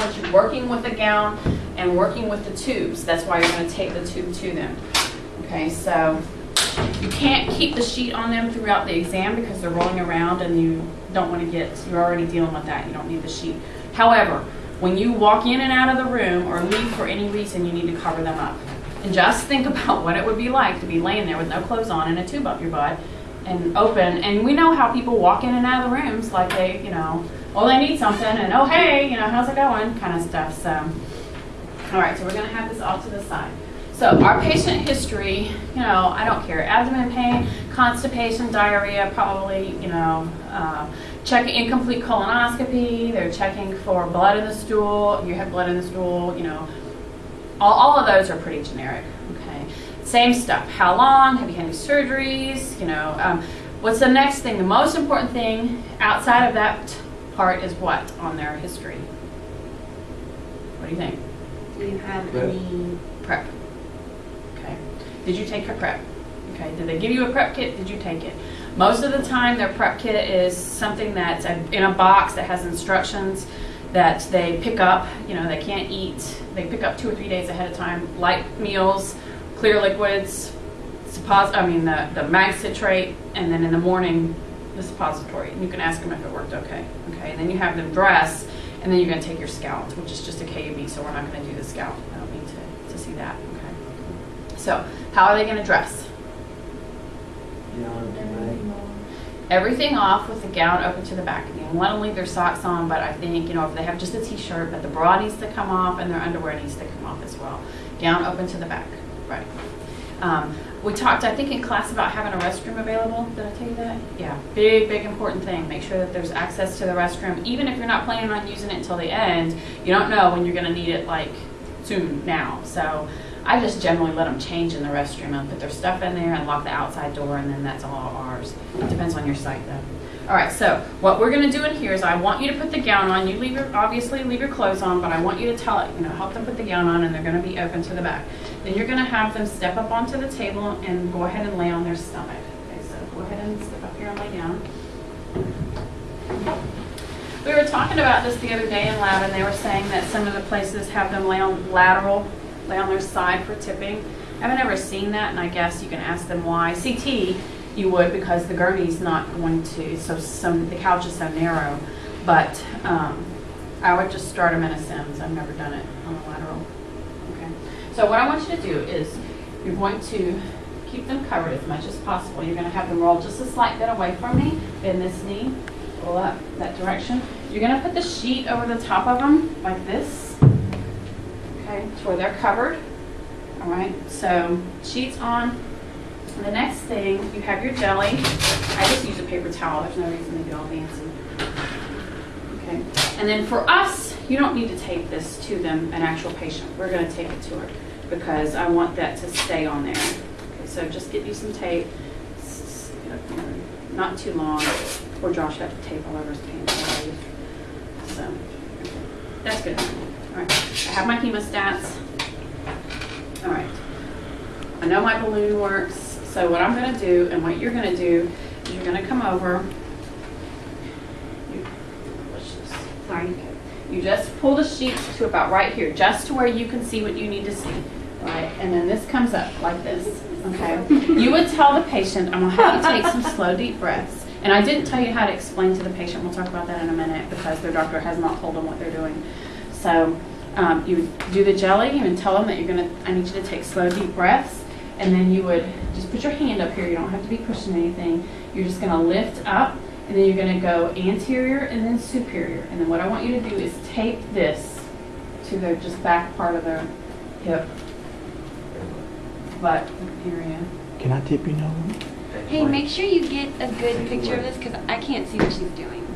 want you working with the gown and working with the tubes. That's why you're going to take the tube to them. Okay, so you can't keep the sheet on them throughout the exam because they're rolling around and you don't want to you're already dealing with that. You don't need the sheet. However, when you walk in and out of the room or leave for any reason, you need to cover them up. And just think about what it would be like to be laying there with no clothes on and a tube up your butt and open. And we know how people walk in and out of the rooms like they, oh, they need something and, oh, hey, how's it going, kind of stuff. So, all right, so we're going to have this off to the side. So our patient history, I don't care. Abdomen pain, constipation, diarrhea, probably, checking incomplete colonoscopy. They're checking for blood in the stool. You have blood in the stool, all of those are pretty generic, okay? Same stuff. How long? Have you had any surgeries? What's the next thing? The most important thing outside of that part is what on their history? What do you think? Do you have any prep? Okay. Did you take your prep? Okay. Did they give you a prep kit? Did you take it? Most of the time their prep kit is something that's in a box that has instructions that they pick up. They can't eat. They pick up 2 or 3 days ahead of time. Light meals, clear liquids, the mag citrate, and then in the morning the suppository. And you can ask them if it worked okay. Okay. And then you have them dress, and then you're going to take your scalp, which is just a KUB, so we're not going to do the scalp. I don't need to see that. Okay. So how are they going to dress? Everything off with the gown open to the back. You want to leave their socks on, but I think, if they have just a t-shirt, but the bra needs to come off and their underwear needs to come off as well. Gown open to the back. Right. We talked, I think, in class about having a restroom available. Did I tell you that? Yeah. Big, big important thing. Make sure that there's access to the restroom. Even if you're not planning on using it until the end, you don't know when you're going to need it, like, soon now. So I just generally let them change in the restroom and put their stuff in there and lock the outside door, and then that's all ours. It depends on your site, though. All right, so what we're going to do in here is I want you to put the gown on. You obviously leave your clothes on, but I want you to help them put the gown on, and they're going to be open to the back. Then you're going to have them step up onto the table and go ahead and lay on their stomach. Okay, so go ahead and step up here and lay down. We were talking about this the other day in lab, and they were saying that some of the places have them lay on their side for tipping. I haven't ever seen that, and I guess you can ask them why. CT, you would, because the gurney's not going to, the couch is so narrow. But I would just start them in a Sims. I've never done it on a lateral. Okay. So what I want you to do is you're going to keep them covered as much as possible. You're going to have them roll just a slight bit away from me. Bend this knee, roll up that direction. You're going to put the sheet over the top of them like this. Okay, to where they're covered. All right, so sheets on. And the next thing, you have your jelly. I just use a paper towel. There's no reason to get all fancy. Okay, and then for us, you don't need to tape this to them, an actual patient. We're going to tape it to her because I want that to stay on there. Okay, so just get you some tape. Not too long. Poor Josh had to tape all over his pants. So that's good. All right, I have my hemostats. All right, I know my balloon works. So what I'm going to do, and what you're going to do, is you're going to come over. You just pull the sheet to about right here, just to where you can see what you need to see. Right, and then this comes up like this. Okay. You would tell the patient, I'm going to have you take some slow, deep breaths. And I didn't tell you how to explain to the patient. We'll talk about that in a minute because their doctor has not told them what they're doing. So you would do the jelly and tell them that I need you to take slow, deep breaths. And then you would just put your hand up here. You don't have to be pushing anything. You're just going to lift up, and then you're going to go anterior and then superior. And then what I want you to do is tape this to the just back part of their hip, butt area. Can I tip you now? Hey, make sure you get a good picture of this because I can't see what she's doing.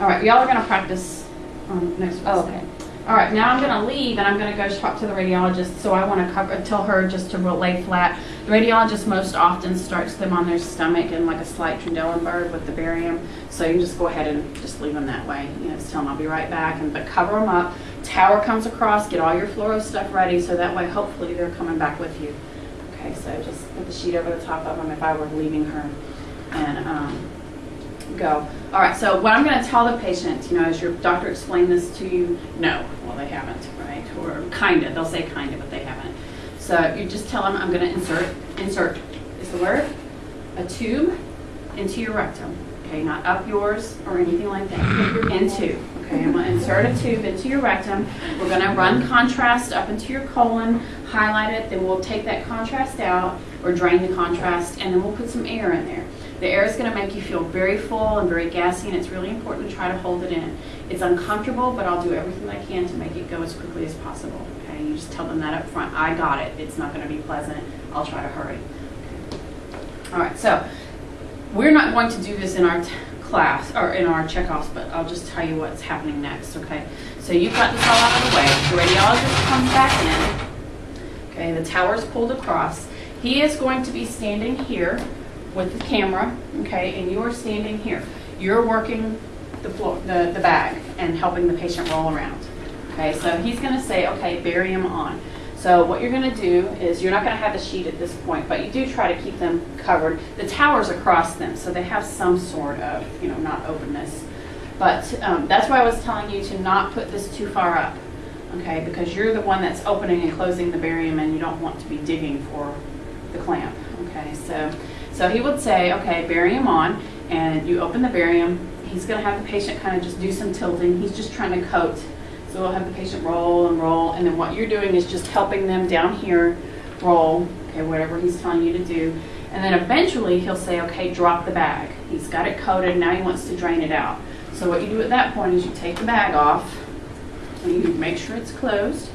All right, y'all are going to practice on next week. Oh, okay. All right, now I'm going to leave and I'm going to go talk to the radiologist. So I want to tell her just to lay flat. The radiologist most often starts them on their stomach in like a slight Trendelenburg with the barium. So you can just go ahead and just leave them that way. Just tell them I'll be right back, but cover them up. Tower comes across, get all your fluoro stuff ready so that way hopefully they're coming back with you. Okay, so just put the sheet over the top of them if I were leaving her. And go. All right, so what I'm going to tell the patient, you know, as your doctor explained this to you, no, well, they haven't, right? Or kind of, they'll say kind of, but they haven't. So you just tell them I'm going to insert is the word, a tube into your rectum. Okay, not up yours or anything like that. Into. Okay, I'm going to insert a tube into your rectum. We're going to run contrast up into your colon, highlight it, then we'll take that contrast out or drain the contrast, and then we'll put some air in there. The air is going to make you feel very full and very gassy, and it's really important to try to hold it in. It's uncomfortable, but I'll do everything I can to make it go as quickly as possible. Okay, you just tell them that up front. I got it. It's not going to be pleasant. I'll try to hurry. Okay. All right, so we're not going to do this in our class or in our checkoffs, but I'll just tell you what's happening next. Okay, so you've got this all out of the way. The radiologist comes back in. Okay, the tower's pulled across. He is going to be standing here with the camera, okay, and you are standing here. You're working the floor, the bag, and helping the patient roll around. Okay, so he's going to say, okay, barium on. So what you're going to do is, you're not going to have the sheet at this point, but you do try to keep them covered. The tower's across them, so they have some sort of, you know, not openness. But that's why I was telling you to not put this too far up, okay, because you're the one that's opening and closing the barium, and you don't want to be digging for the clamp. Okay, so he would say, okay, barium on, and you open the barium. He's going to have the patient kind of just do some tilting. He's just trying to coat. So we'll have the patient roll and roll, and then what you're doing is just helping them down here roll, okay, whatever he's telling you to do. And then eventually he'll say, okay, drop the bag. He's got it coated, now he wants to drain it out. So what you do at that point is you take the bag off, and you make sure it's closed,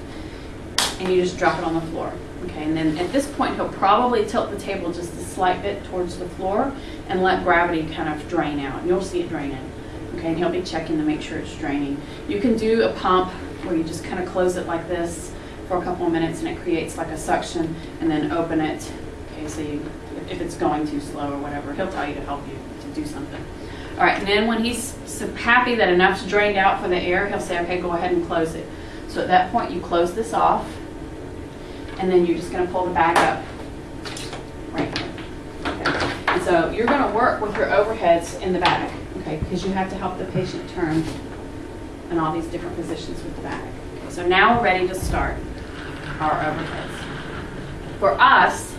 and you just drop it on the floor. Okay, and then at this point he'll probably tilt the table just a slight bit towards the floor and let gravity kind of drain out. And you'll see it draining. Okay, and he'll be checking to make sure it's draining. You can do a pump where you just kind of close it like this for a couple of minutes, and it creates like a suction, and then open it. Okay, so if it's going too slow or whatever, he'll tell you to help you to do something. All right, and then when he's happy that enough's drained out for the air, he'll say, okay, go ahead and close it. So at that point, you close this off, and then you're just going to pull the bag up right here. Okay. And so you're going to work with your overheads in the bag, okay, because you have to help the patient turn in all these different positions with the bag. Okay, so now we're ready to start our overheads. For us,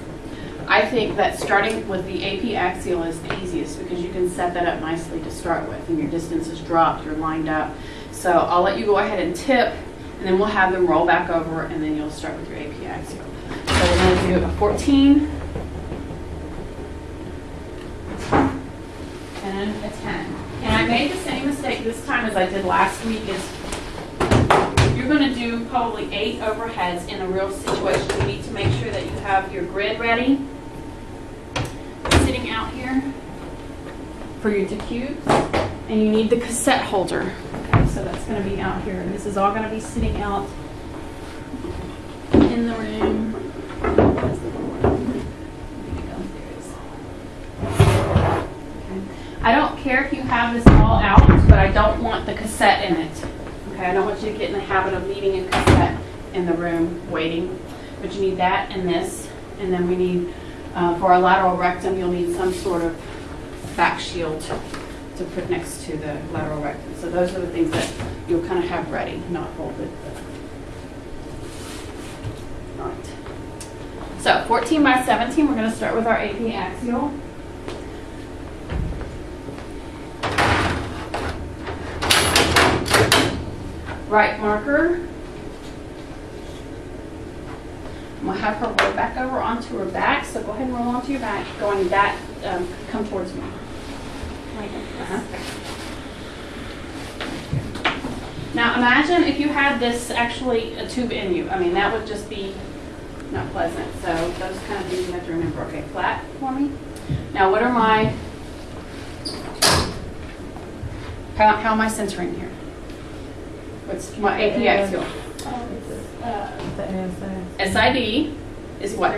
I think that starting with the AP axial is the easiest because you can set that up nicely to start with, and your distance is dropped, you're lined up. So I'll let you go ahead and tip, and then we'll have them roll back over, and then you'll start with your AP axial. So we're going to do a 14, and a 10. And I made the same mistake this time as I did last week. Is you're going to do probably 8 overheads in a real situation. You need to make sure that you have your grid ready, sitting out here for your decubes, and you need the cassette holder. Okay, so that's going to be out here, and this is all going to be sitting out in the room. I don't care if you have this all out, but I don't want the cassette in it. Okay, I don't want you to get in the habit of leaving a cassette in the room waiting. But you need that and this, and then we need, for our lateral rectum, you'll need some sort of back shield to put next to the lateral rectum. So those are the things that you'll kind of have ready, not folded. All right. So 14 by 17, we're going to start with our AP axial. Right marker. We'll have her roll back over onto her back. So go ahead and roll onto your back. Going that, come towards me. Now imagine if you had this actually a tube in you. I mean, that would just be not pleasant. So those kind of things you have to remember. Okay, flat for me. Now what are my, how am I centering here? What's my AP axial? SID is what?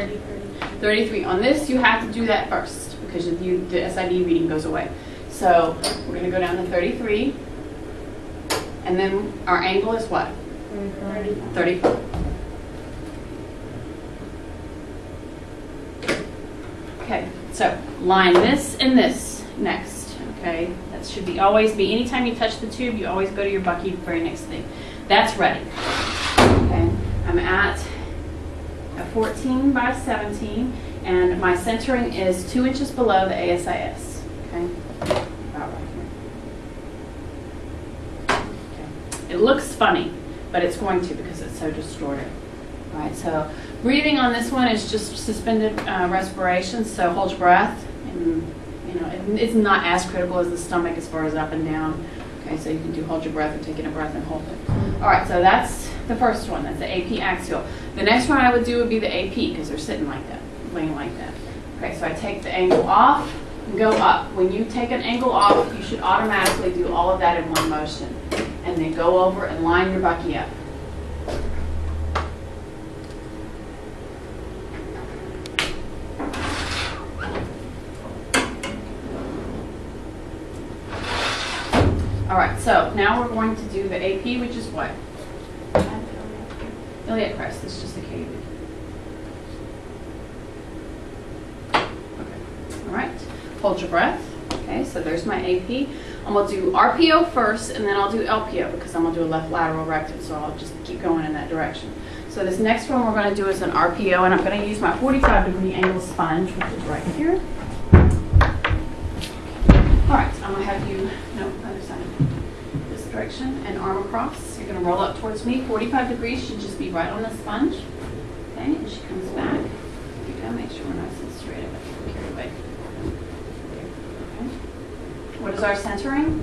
33. On this, you have to do that first because the SID reading goes away. So we're going to go down to 33. And then our angle is what? 34. Okay, so line this and this next. Okay, that should be always be, anytime you touch the tube, you always go to your bucky very next thing. That's ready. Okay, I'm at a 14 by 17, and my centering is 2 inches below the ASIS. Okay, about right here. Okay. It looks funny, but it's going to because it's so distorted. All right, so breathing on this one is just suspended respiration, so hold your breath. And, you know, it's not as critical as the stomach as far as up and down. Okay, so you can do hold your breath and taking a breath and hold it. All right, so that's the first one. That's the AP axial. The next one I would do would be the AP because they're sitting like that, laying like that. Okay, so I take the angle off and go up. When you take an angle off, you should automatically do all of that in one motion. And then go over and line your bucky up. All right, so now we're going to do the AP, which is what? Iliac crest. It's just a cave. Okay. All right. Hold your breath. Okay, so there's my AP. I'm going to do RPO first, and then I'll do LPO because I'm going to do a left lateral rectum, so I'll just keep going in that direction. So this next one we're going to do is an RPO, and I'm going to use my 45-degree angle sponge, which is right here. All right, I'm going to have you, no, other side. This direction and arm across. You're going to roll up towards me. 45 degrees should just be right on the sponge. Okay, and she comes back. Here you go. Make sure we're nice and straight. If I can carry away. Okay. What is our centering?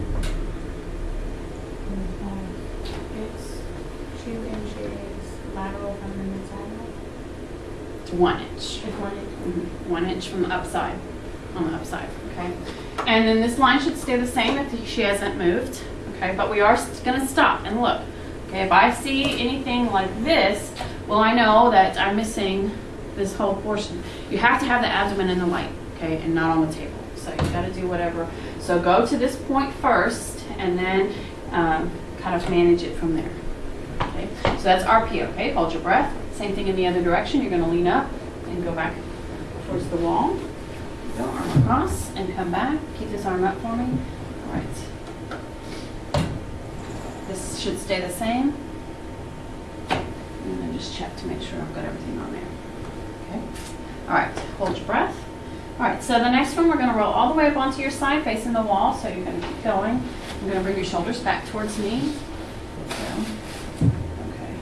It's 2 inches lateral from the mid-side. It's 1 inch. It's 1 inch. 1 inch from the upside. On the upside. Okay. And then this line should stay the same if she hasn't moved. Okay, but we are going to stop and look. Okay, if I see anything like this, well, I know that I'm missing this whole portion. You have to have the abdomen in the light, okay, and not on the table. So you got to do whatever. So go to this point first, and then kind of manage it from there. Okay, so that's RP. Okay, hold your breath. Same thing in the other direction. You're going to lean up and go back towards the wall. Go arm across and come back. Keep this arm up for me. All right. This should stay the same. And then just check to make sure I've got everything on there. Okay. All right, hold your breath. All right, so the next one we're going to roll all the way up onto your side facing the wall. So you're going to keep going. You're going to bring your shoulders back towards me. So, okay.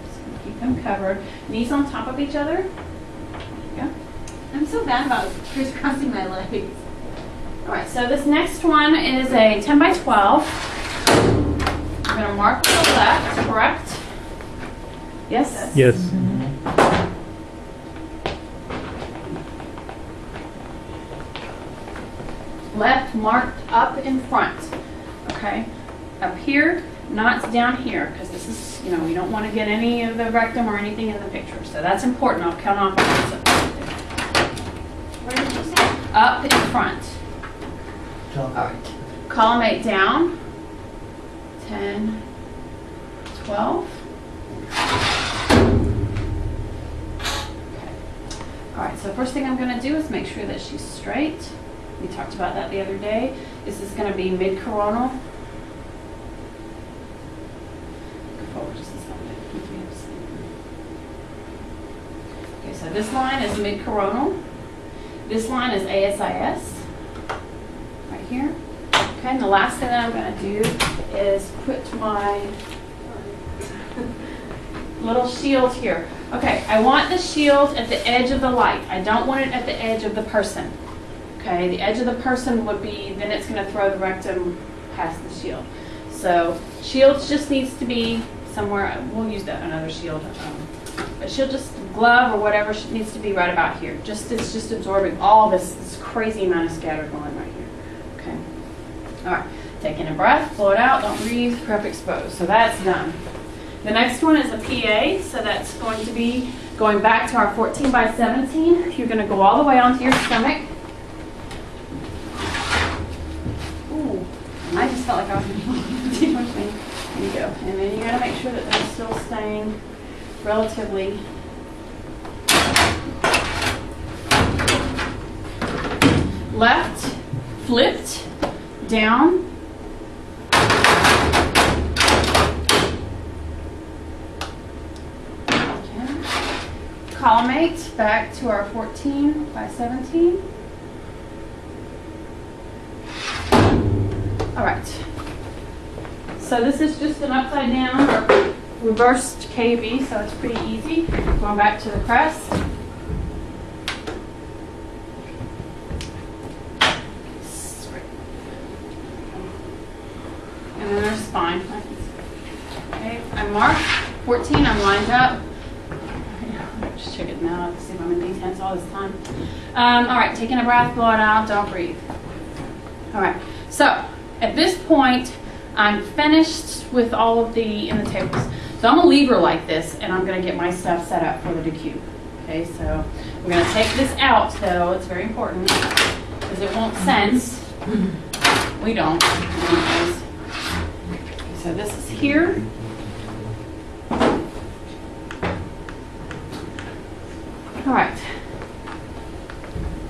Just going to keep them covered. Knees on top of each other. There you go. I'm so bad about crisscrossing my legs. All right, so this next one is a 10 by 12. I'm going to mark to the left, correct? Yes? Yes. Left marked up in front, okay? Up here, not down here, because this is, you know, we don't want to get any of the rectum or anything in the picture. So that's important. I'll count off. Where did you say? Up in front. All right. Collimate down. 10, 12. Okay. All right, so first thing I'm going to do is make sure that she's straight. We talked about that the other day. This is going to be mid-coronal. Go forward just a second. Okay, so this line is mid-coronal. This line is ASIS, right here. Okay, and the last thing that I'm going to do is put my little shield here. Okay, I want the shield at the edge of the light. I don't want it at the edge of the person. Okay, the edge of the person would be, then it's going to throw the rectum past the shield. So shield just needs to be somewhere, we'll use that another shield. But she'll just, glove or whatever, needs to be right about here. It's just absorbing all this crazy amount of scatter going right here. Okay. All right, take in a breath, blow it out, don't breathe, prep exposed. So that's done. The next one is a PA, so that's going to be going back to our 14 by 17. You're going to go all the way onto your stomach. Ooh, I just felt like I was going to too much thing. There you go. And then you got to make sure that they're still staying relatively left, flipped, down. Okay. Collimate back to our 14 by 17. All right. So this is just an upside down or reversed KV, so it's pretty easy. Going back to the crest. And then there's spine. Okay, I marked 14, I'm lined up. Just check it now to see if I'm in these hands all this time. All right, taking a breath, blow it out, don't breathe. All right, so at this point, I'm finished with all of the in the tables. So I'm gonna leave her like this, and I'm gonna get my stuff set up for the decube. Okay, so we're gonna take this out though, it's very important, because it won't sense. We don't. Anyways. So this is here. All right.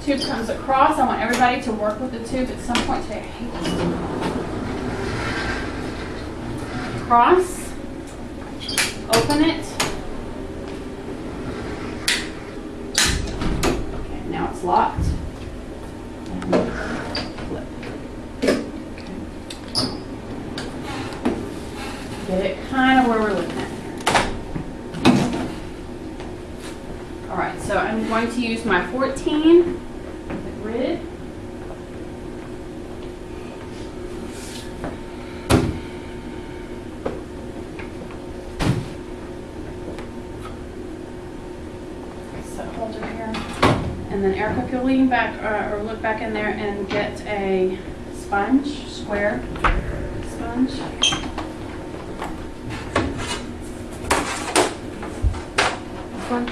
Tube comes across. I want everybody to work with the tube at some point today. I hate this tube. Cross. Open it. Okay, now it's locked. And flip. Get it kind of where we're looking at here. All right, so I'm going to use my 14, the grid. So hold it here. And then Erica, if you'll lean back or look back in there and get a sponge, square sponge. One?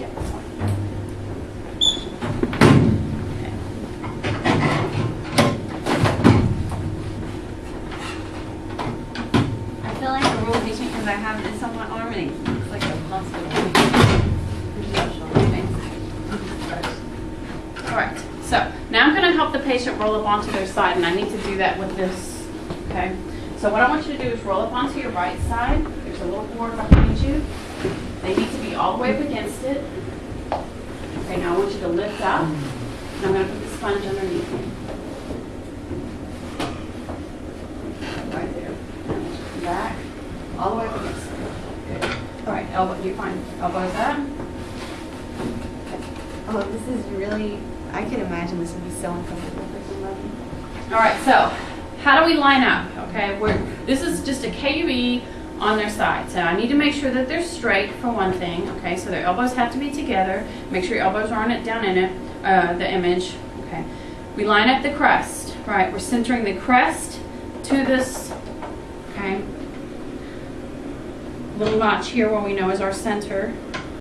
Yeah, this one. Okay. I feel like a real patient because I have this on my arm and it's like a hospital. All right, so now I'm going to help the patient roll up onto their side, and I need to do that with this, okay? So what I want you to do is roll up onto your right side. There's a little board behind you. They need to be all the way up against it. Okay, now I want you to lift up, and I'm going to put the sponge underneath you. Right there. Back, all the way up against it. Good. All right, elbow, you find elbows up. Oh, this is really, I can imagine this would be so uncomfortable for somebody. All right, so how do we line up? Okay, this is just a KUE on their side. So I need to make sure that they're straight for one thing. Okay, so their elbows have to be together. Make sure your elbows aren't down in it, the image. Okay, we line up the crest. Right, we're centering the crest to this. Okay, little notch here where we know is our center.